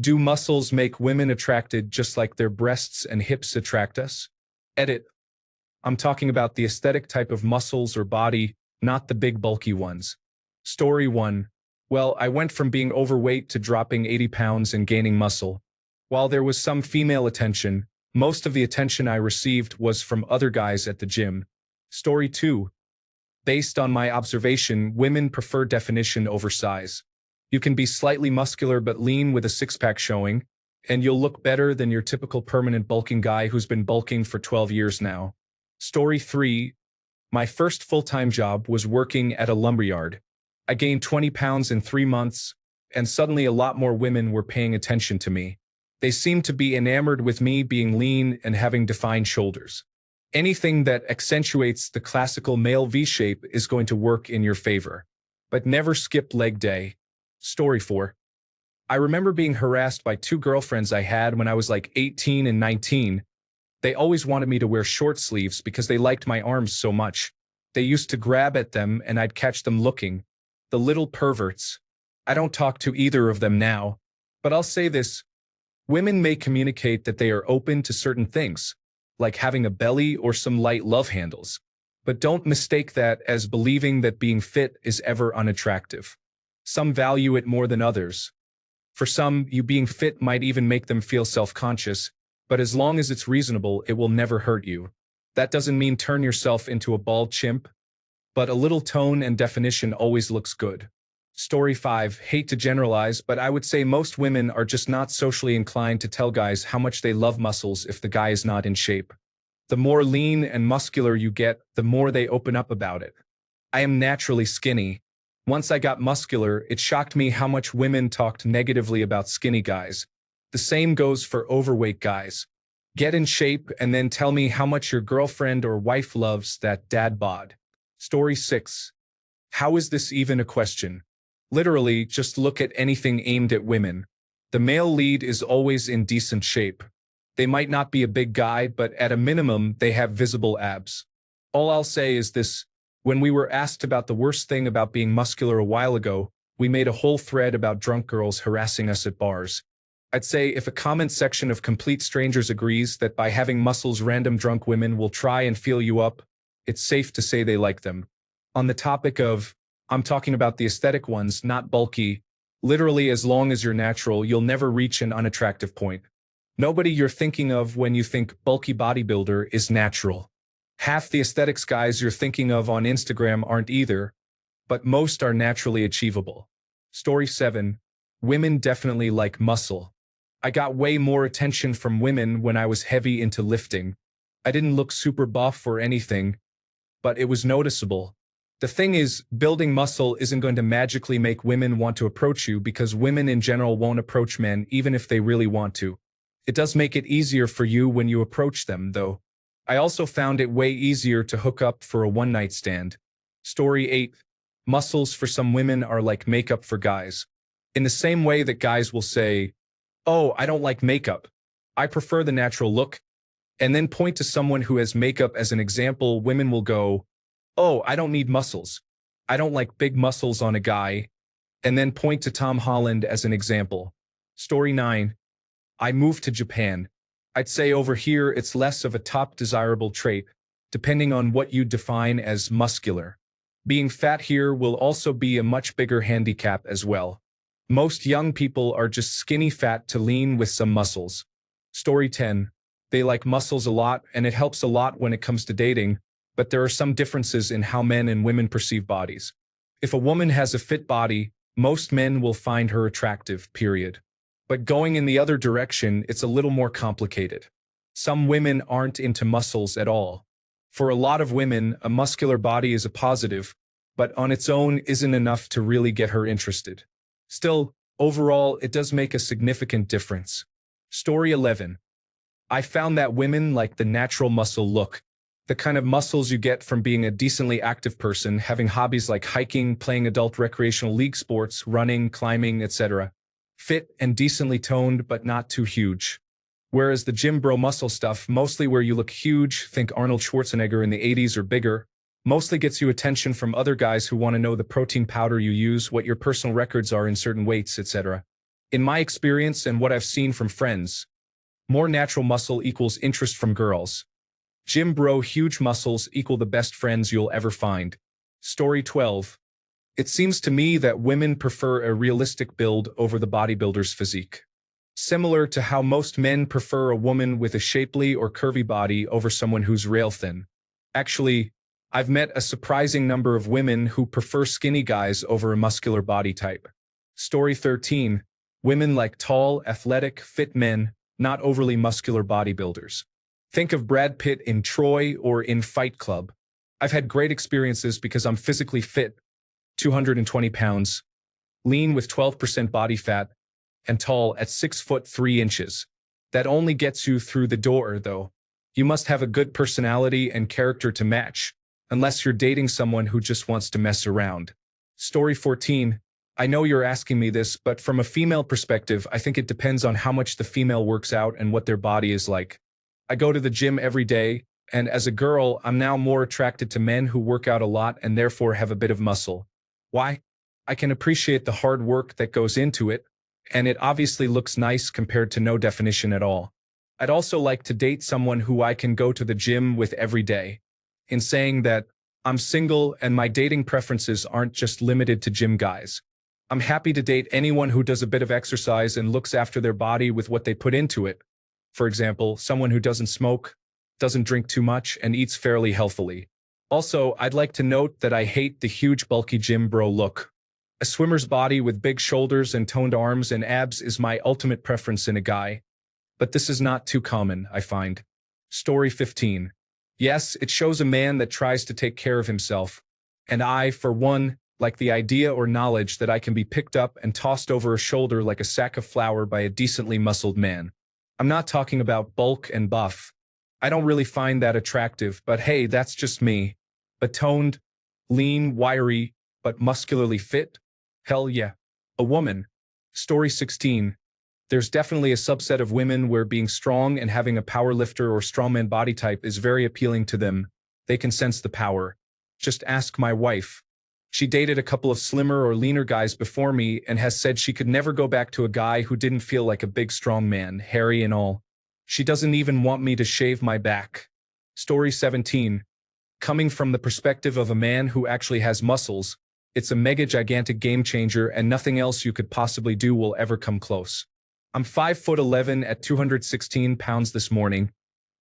Do muscles make women attracted just like their breasts and hips attract us? Edit. I'm talking about the aesthetic type of muscles or body, not the big bulky ones. Story 1. Well, I went from being overweight to dropping 80 pounds and gaining muscle. While there was some female attention, most of the attention I received was from other guys at the gym. Story 2. Based on my observation, women prefer definition over size. You can be slightly muscular but lean with a six-pack showing, and you'll look better than your typical permanent bulking guy who's been bulking for 12 years now. Story 3. My first full-time job was working at a lumberyard. I gained 20 pounds in 3 months, and suddenly a lot more women were paying attention to me. They seemed to be enamored with me being lean and having defined shoulders. Anything that accentuates the classical male V-shape is going to work in your favor. But never skip leg day. Story 4. I remember being harassed by 2 girlfriends I had when I was like 18 and 19. They always wanted me to wear short sleeves because they liked my arms so much. They used to grab at them and I'd catch them looking. The little perverts. I don't talk to either of them now. But I'll say this. Women may communicate that they are open to certain things, like having a belly or some light love handles. But don't mistake that as believing that being fit is ever unattractive. Some value it more than others. For some, you being fit might even make them feel self-conscious, but as long as it's reasonable, it will never hurt you. That doesn't mean turn yourself into a bald chimp, but a little tone and definition always looks good. Story 5. Hate to generalize, but I would say most women are just not socially inclined to tell guys how much they love muscles if the guy is not in shape. The more lean and muscular you get, the more they open up about it. I am naturally skinny. Once I got muscular, it shocked me how much women talked negatively about skinny guys. The same goes for overweight guys. Get in shape and then tell me how much your girlfriend or wife loves that dad bod. Story 6. How is this even a question? Literally, just look at anything aimed at women. The male lead is always in decent shape. They might not be a big guy, but at a minimum, they have visible abs. All I'll say is this. When we were asked about the worst thing about being muscular a while ago, we made a whole thread about drunk girls harassing us at bars. I'd say if a comment section of complete strangers agrees that by having muscles random drunk women will try and feel you up, it's safe to say they like them. On the topic of, I'm talking about the aesthetic ones, not bulky. Literally, as long as you're natural, you'll never reach an unattractive point. Nobody you're thinking of when you think bulky bodybuilder is natural. Half the aesthetics guys you're thinking of on Instagram aren't either, but most are naturally achievable. Story 7. Women definitely like muscle. I got way more attention from women when I was heavy into lifting. I didn't look super buff or anything, but it was noticeable. The thing is, building muscle isn't going to magically make women want to approach you because women in general won't approach men even if they really want to. It does make it easier for you when you approach them, though. I also found it way easier to hook up for a one-night stand. Story 8. Muscles for some women are like makeup for guys. In the same way that guys will say, "Oh, I don't like makeup. I prefer the natural look," and then point to someone who has makeup as an example, women will go, "Oh, I don't need muscles. I don't like big muscles on a guy," and then point to Tom Holland as an example. Story 9. I moved to Japan. I'd say over here it's less of a top desirable trait, depending on what you define as muscular. Being fat here will also be a much bigger handicap as well. Most young people are just skinny fat to lean with some muscles. Story 10. They like muscles a lot, and it helps a lot when it comes to dating, but there are some differences in how men and women perceive bodies. If a woman has a fit body, most men will find her attractive, period. But going in the other direction, it's a little more complicated. Some women aren't into muscles at all. For a lot of women, a muscular body is a positive, but on its own isn't enough to really get her interested. Still, overall, it does make a significant difference. Story 11. I found that women like the natural muscle look, the kind of muscles you get from being a decently active person, having hobbies like hiking, playing adult recreational league sports, running, climbing, etc. Fit and decently toned, but not too huge. Whereas the gym bro muscle stuff, mostly where you look huge, think Arnold Schwarzenegger in the 80s or bigger, mostly gets you attention from other guys who want to know the protein powder you use, what your personal records are in certain weights, etc. In my experience and what I've seen from friends, more natural muscle equals interest from girls. Gym bro huge muscles equal the best friends you'll ever find. Story 12. It seems to me that women prefer a realistic build over the bodybuilder's physique. Similar to how most men prefer a woman with a shapely or curvy body over someone who's rail thin. Actually, I've met a surprising number of women who prefer skinny guys over a muscular body type. Story 13. Women like tall, athletic, fit men, not overly muscular bodybuilders. Think of Brad Pitt in Troy or in Fight Club. I've had great experiences because I'm physically fit, 220 pounds, lean with 12% body fat, and tall at 6'3". That only gets you through the door, though. You must have a good personality and character to match, unless you're dating someone who just wants to mess around. Story 14. I know you're asking me this, but from a female perspective, I think it depends on how much the female works out and what their body is like. I go to the gym every day, and as a girl, I'm now more attracted to men who work out a lot and therefore have a bit of muscle. Why? I can appreciate the hard work that goes into it, and it obviously looks nice compared to no definition at all. I'd also like to date someone who I can go to the gym with every day. In saying that, I'm single and my dating preferences aren't just limited to gym guys. I'm happy to date anyone who does a bit of exercise and looks after their body with what they put into it. For example, someone who doesn't smoke, doesn't drink too much, and eats fairly healthily. Also, I'd like to note that I hate the huge bulky gym bro look. A swimmer's body with big shoulders and toned arms and abs is my ultimate preference in a guy. But this is not too common, I find. Story 15. Yes, it shows a man that tries to take care of himself. And I, for one, like the idea or knowledge that I can be picked up and tossed over a shoulder like a sack of flour by a decently muscled man. I'm not talking about bulk and buff. I don't really find that attractive, but hey, that's just me. But toned, lean, wiry, but muscularly fit? Hell yeah. A woman. Story 16. There's definitely a subset of women where being strong and having a powerlifter or strongman body type is very appealing to them. They can sense the power. Just ask my wife. She dated a couple of slimmer or leaner guys before me and has said she could never go back to a guy who didn't feel like a big strong man, hairy and all. She doesn't even want me to shave my back. Story 17. Coming from the perspective of a man who actually has muscles, it's a mega gigantic game changer and nothing else you could possibly do will ever come close. I'm 5'11" at 216 pounds this morning,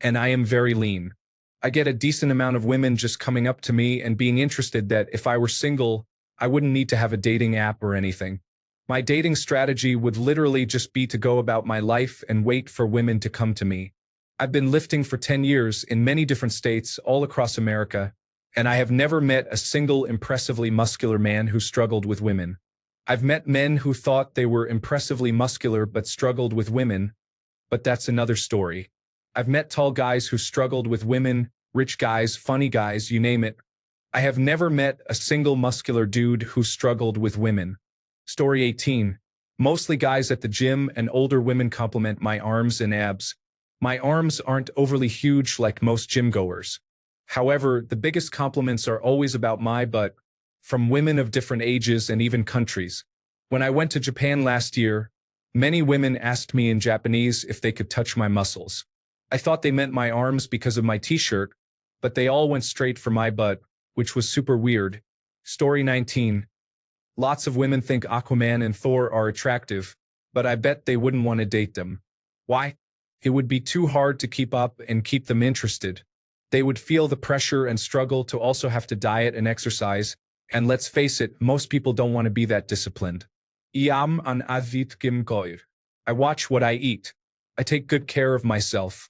and I am very lean. I get a decent amount of women just coming up to me and being interested that if I were single, I wouldn't need to have a dating app or anything. My dating strategy would literally just be to go about my life and wait for women to come to me. I've been lifting for 10 years in many different states all across America, and I have never met a single impressively muscular man who struggled with women. I've met men who thought they were impressively muscular but struggled with women, but that's another story. I've met tall guys who struggled with women, rich guys, funny guys, you name it. I have never met a single muscular dude who struggled with women. Story 18. Mostly guys at the gym and older women compliment my arms and abs. My arms aren't overly huge like most gym goers. However, the biggest compliments are always about my butt, from women of different ages and even countries. When I went to Japan last year, many women asked me in Japanese if they could touch my muscles. I thought they meant my arms because of my t-shirt, but they all went straight for my butt, which was super weird. Story 19. Lots of women think Aquaman and Thor are attractive, but I bet they wouldn't want to date them. Why? It would be too hard to keep up and keep them interested. They would feel the pressure and struggle to also have to diet and exercise, and let's face it, most people don't want to be that disciplined. Iam an avit gim goir. I watch what I eat. I take good care of myself.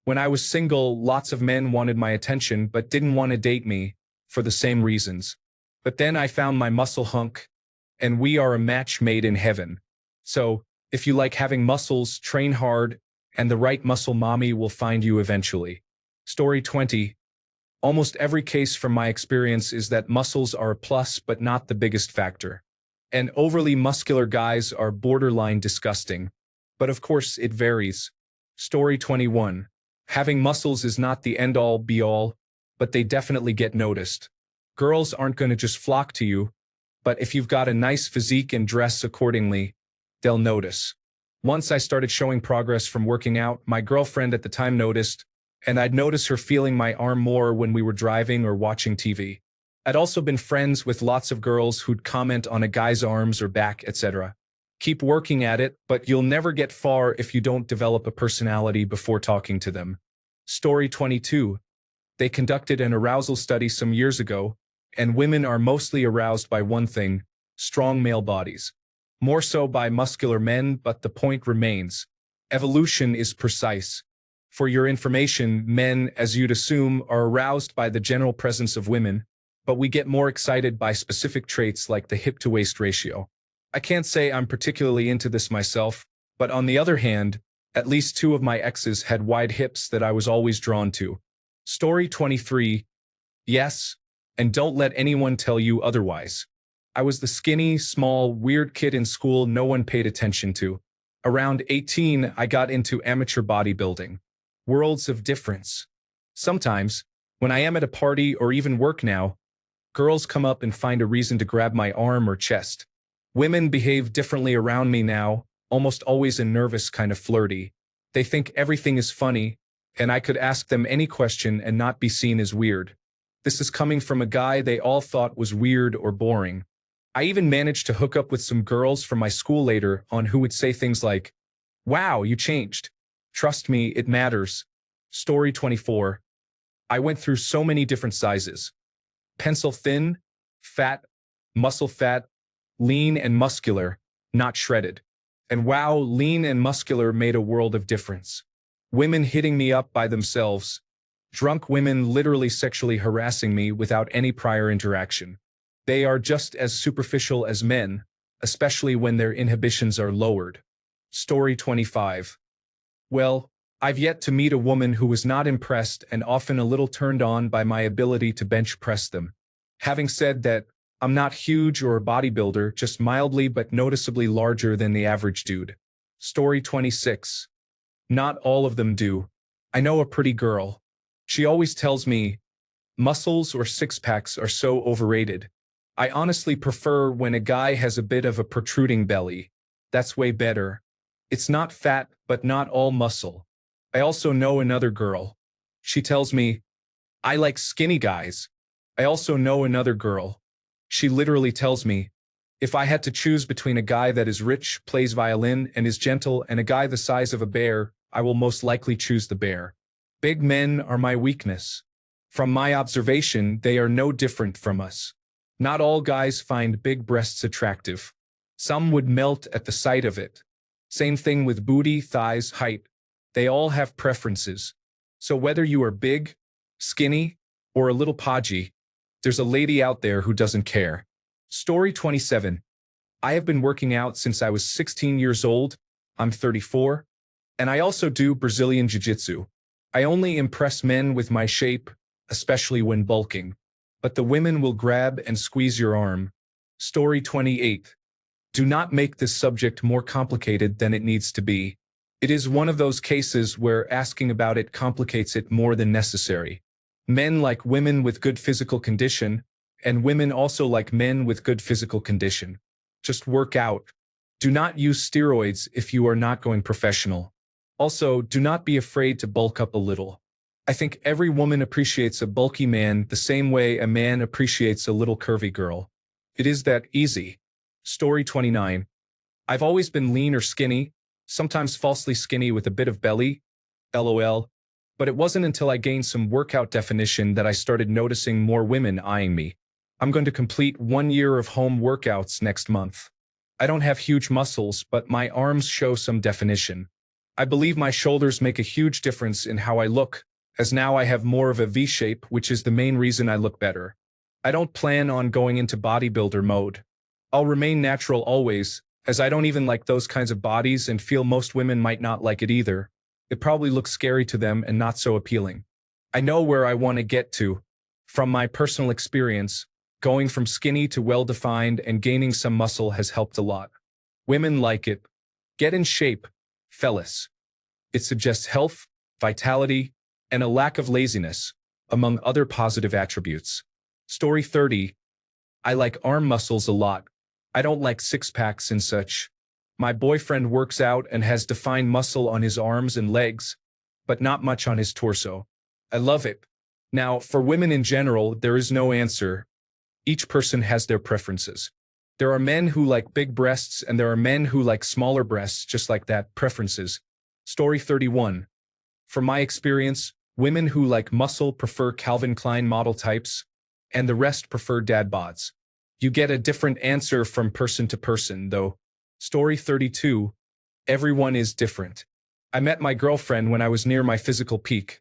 When I was single, lots of men wanted my attention but didn't want to date me, for the same reasons. But then I found my muscle hunk, and we are a match made in heaven. So, if you like having muscles, train hard, and the right muscle mommy will find you eventually. Story 20. Almost every case from my experience is that muscles are a plus but not the biggest factor. And overly muscular guys are borderline disgusting. But of course, it varies. Story 21. Having muscles is not the end-all be-all, but they definitely get noticed. Girls aren't going to just flock to you, but if you've got a nice physique and dress accordingly, they'll notice. Once I started showing progress from working out, my girlfriend at the time noticed, and I'd notice her feeling my arm more when we were driving or watching TV. I'd also been friends with lots of girls who'd comment on a guy's arms or back, etc. Keep working at it, but you'll never get far if you don't develop a personality before talking to them. Story 22. They conducted an arousal study some years ago, and women are mostly aroused by one thing: strong male bodies. More so by muscular men, but the point remains. Evolution is precise. For your information, men, as you'd assume, are aroused by the general presence of women, but we get more excited by specific traits like the hip-to-waist ratio. I can't say I'm particularly into this myself, but on the other hand, at least 2 of my exes had wide hips that I was always drawn to. Story 23. Yes, and don't let anyone tell you otherwise. I was the skinny, small, weird kid in school no one paid attention to. Around 18, I got into amateur bodybuilding. Worlds of difference. Sometimes, when I am at a party or even work now, girls come up and find a reason to grab my arm or chest. Women behave differently around me now, almost always a nervous kind of flirty. They think everything is funny, and I could ask them any question and not be seen as weird. This is coming from a guy they all thought was weird or boring. I even managed to hook up with some girls from my school later on who would say things like, "Wow, you changed. Trust me, it matters." Story 24. I went through so many different sizes. Pencil thin, fat, muscle fat, lean and muscular, not shredded. And wow, lean and muscular made a world of difference. Women hitting me up by themselves. Drunk women literally sexually harassing me without any prior interaction. They are just as superficial as men, especially when their inhibitions are lowered. Story 25. Well, I've yet to meet a woman who was not impressed and often a little turned on by my ability to bench press them. Having said that, I'm not huge or a bodybuilder, just mildly but noticeably larger than the average dude. Story 26. Not all of them do. I know a pretty girl. She always tells me, muscles or six-packs are so overrated. I honestly prefer when a guy has a bit of a protruding belly. That's way better. It's not fat, but not all muscle. I also know another girl. She tells me, I like skinny guys. I also know another girl. She literally tells me, if I had to choose between a guy that is rich, plays violin, and is gentle, and a guy the size of a bear, I will most likely choose the bear. Big men are my weakness. From my observation, they are no different from us. Not all guys find big breasts attractive. Some would melt at the sight of it. Same thing with booty, thighs, height. They all have preferences. So whether you are big, skinny, or a little podgy, there's a lady out there who doesn't care. Story 27. I have been working out since I was 16 years old. I'm 34. And I also do Brazilian Jiu-Jitsu. I only impress men with my shape, especially when bulking. But the women will grab and squeeze your arm. Story 28. Do not make this subject more complicated than it needs to be. It is one of those cases where asking about it complicates it more than necessary. Men like women with good physical condition, and women also like men with good physical condition. Just work out. Do not use steroids if you are not going professional. Also, do not be afraid to bulk up a little. I think every woman appreciates a bulky man the same way a man appreciates a little curvy girl. It is that easy. Story 29. I've always been lean or skinny, sometimes falsely skinny with a bit of belly, LOL, but it wasn't until I gained some workout definition that I started noticing more women eyeing me. I'm going to complete 1 year of home workouts next month. I don't have huge muscles, but my arms show some definition. I believe my shoulders make a huge difference in how I look, as now I have more of a V shape, which is the main reason I look better. I don't plan on going into bodybuilder mode. I'll remain natural always, as I don't even like those kinds of bodies and feel most women might not like it either. It probably looks scary to them and not so appealing. I know where I want to get to. From my personal experience, going from skinny to well-defined and gaining some muscle has helped a lot. Women like it. Get in shape, fellas. It suggests health, vitality, and a lack of laziness, among other positive attributes. Story 30. I like arm muscles a lot. I don't like six-packs and such. My boyfriend works out and has defined muscle on his arms and legs, but not much on his torso. I love it. Now, for women in general, there is no answer. Each person has their preferences. There are men who like big breasts and there are men who like smaller breasts, just like that. Preferences. Story 31. From my experience, women who like muscle prefer Calvin Klein model types, and the rest prefer dad bods. You get a different answer from person to person, though. Story 32. Everyone is different. I met my girlfriend when I was near my physical peak.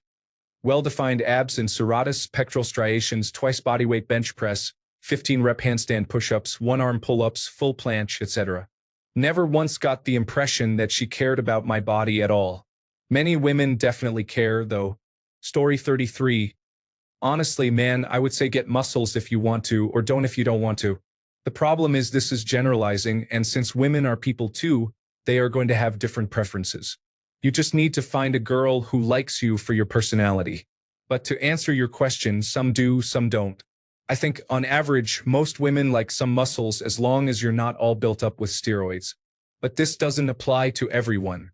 Well-defined abs and serratus, pectoral striations, twice bodyweight bench press, 15-rep handstand push-ups, one-arm pull-ups, full planche, etc. Never once got the impression that she cared about my body at all. Many women definitely care, though. Story 33. Honestly, man, I would say get muscles if you want to, or don't if you don't want to. The problem is this is generalizing, and since women are people too, they are going to have different preferences. You just need to find a girl who likes you for your personality. But to answer your question, some do, some don't. I think, on average, most women like some muscles as long as you're not all built up with steroids. But this doesn't apply to everyone.